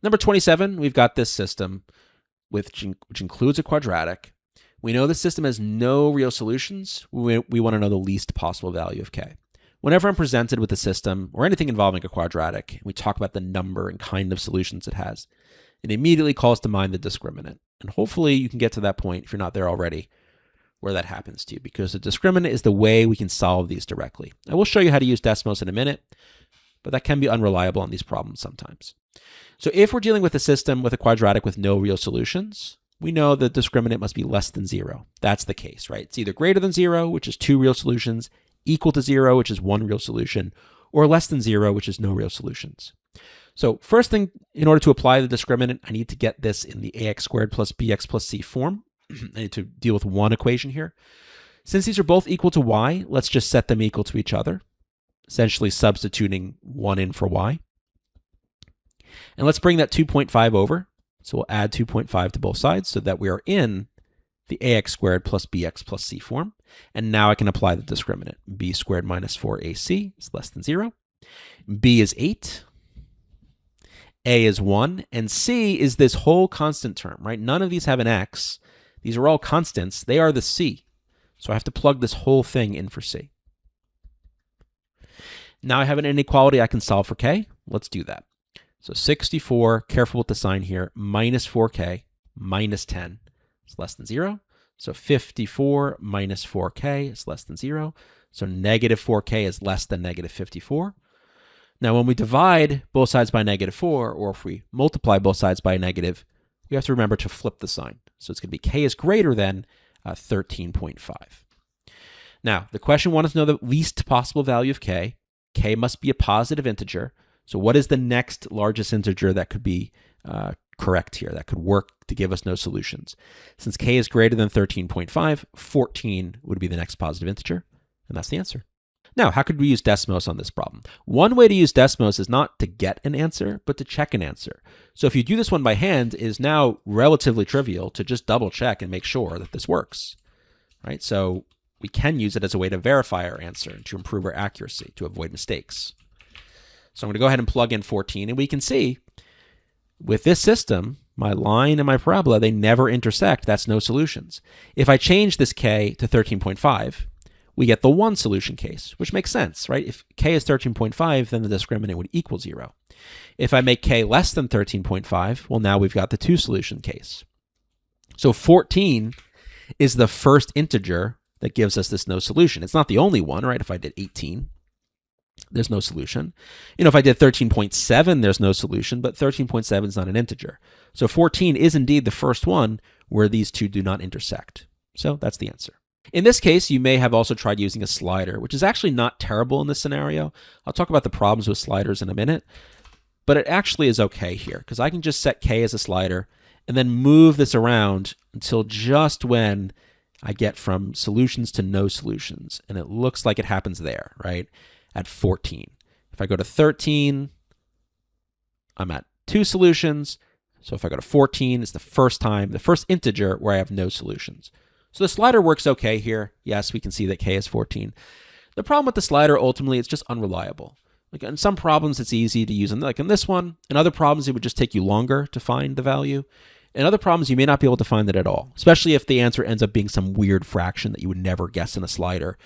Number 27, we've got this system which includes a quadratic. We know the system has no real solutions. We want to know the least possible value of k. Whenever I'm presented with a system or anything involving a quadratic, we talk about the number and kind of solutions it has, it immediately calls to mind the discriminant. And hopefully you can get to that point, if you're not there already, where that happens to you, because the discriminant is the way we can solve these directly. I will show you how to use Desmos in a minute, but that can be unreliable on these problems sometimes. So if we're dealing with a system with a quadratic with no real solutions, we know the discriminant must be less than 0. That's the case, right? It's either greater than 0, which is 2 real solutions, equal to 0, which is 1 real solution, or less than 0, which is no real solutions. So first thing, in order to apply the discriminant, I need to get this in the ax squared plus bx plus c form. I need to deal with one equation here. Since these are both equal to y, let's just set them equal to each other, essentially substituting 1 in for y. And let's bring that 2.5 over. So we'll add 2.5 to both sides so that we are in the ax squared plus bx plus c form. And now I can apply the discriminant. B squared minus 4ac is less than 0. B is 8. A is 1. And c is this whole constant term, right? None of these have an x. These are all constants. They are the c. So I have to plug this whole thing in for c. Now I have an inequality I can solve for k. Let's do that. So 64, careful with the sign here, minus 4k minus 10 is less than 0. So 54 minus 4k is less than 0. So negative 4k is less than negative 54. Now when we divide both sides by negative 4, or if we multiply both sides by a negative, we have to remember to flip the sign. So it's going to be k is greater than 13.5. Now the question wanted to know the least possible value of k. K must be a positive integer. So what is the next largest integer that could be correct here, that could work to give us no solutions? Since k is greater than 13.5, 14 would be the next positive integer, and that's the answer. Now, how could we use Desmos on this problem? One way to use Desmos is not to get an answer, but to check an answer. So if you do this one by hand, it is now relatively trivial to just double check and make sure that this works, right? So we can use it as a way to verify our answer and to improve our accuracy, to avoid mistakes. So I'm going to go ahead and plug in 14, and we can see with this system, my line and my parabola, they never intersect. That's no solutions. If I change this k to 13.5, we get the one solution case, which makes sense, right? If k is 13.5, then the discriminant would equal 0. If I make k less than 13.5, well, now we've got the two solution case. So 14 is the first integer that gives us this no solution. It's not the only one, right? If I did 18, there's no solution. You know, if I did 13.7, there's no solution, but 13.7 is not an integer. So 14 is indeed the first one where these two do not intersect. So that's the answer. In this case, you may have also tried using a slider, which is actually not terrible in this scenario. I'll talk about the problems with sliders in a minute, but it actually is okay here because I can just set k as a slider and then move this around until just when I get from solutions to no solutions. And it looks like it happens there, right? At 14. If I go to 13, I'm at two solutions. So if I go to 14, it's the first integer where I have no solutions. So the slider works okay here. Yes, we can see that k is 14. The problem with the slider, ultimately, it's just unreliable. Like in some problems, it's easy to use, like in this one. In other problems, it would just take you longer to find the value. In other problems, you may not be able to find it at all, especially if the answer ends up being some weird fraction that you would never guess in a slider.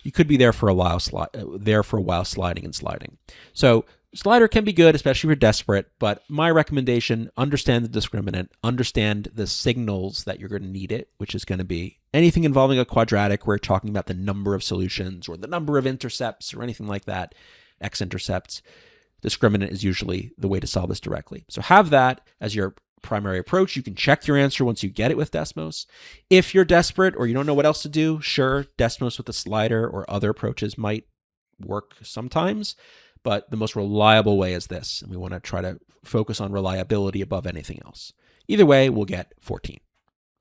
You could be there for a while, sliding and sliding. So slider can be good, especially if you're desperate, but my recommendation, understand the discriminant, understand the signals that you're going to need it, which is going to be anything involving a quadratic where you're talking about the number of solutions or the number of intercepts or anything like that, x-intercepts. Discriminant is usually the way to solve this directly. So have that as your primary approach. You can check your answer once you get it with Desmos. If you're desperate or you don't know what else to do, sure, Desmos with a slider or other approaches might work sometimes, but the most reliable way is this, and we want to try to focus on reliability above anything else. Either way, we'll get 14.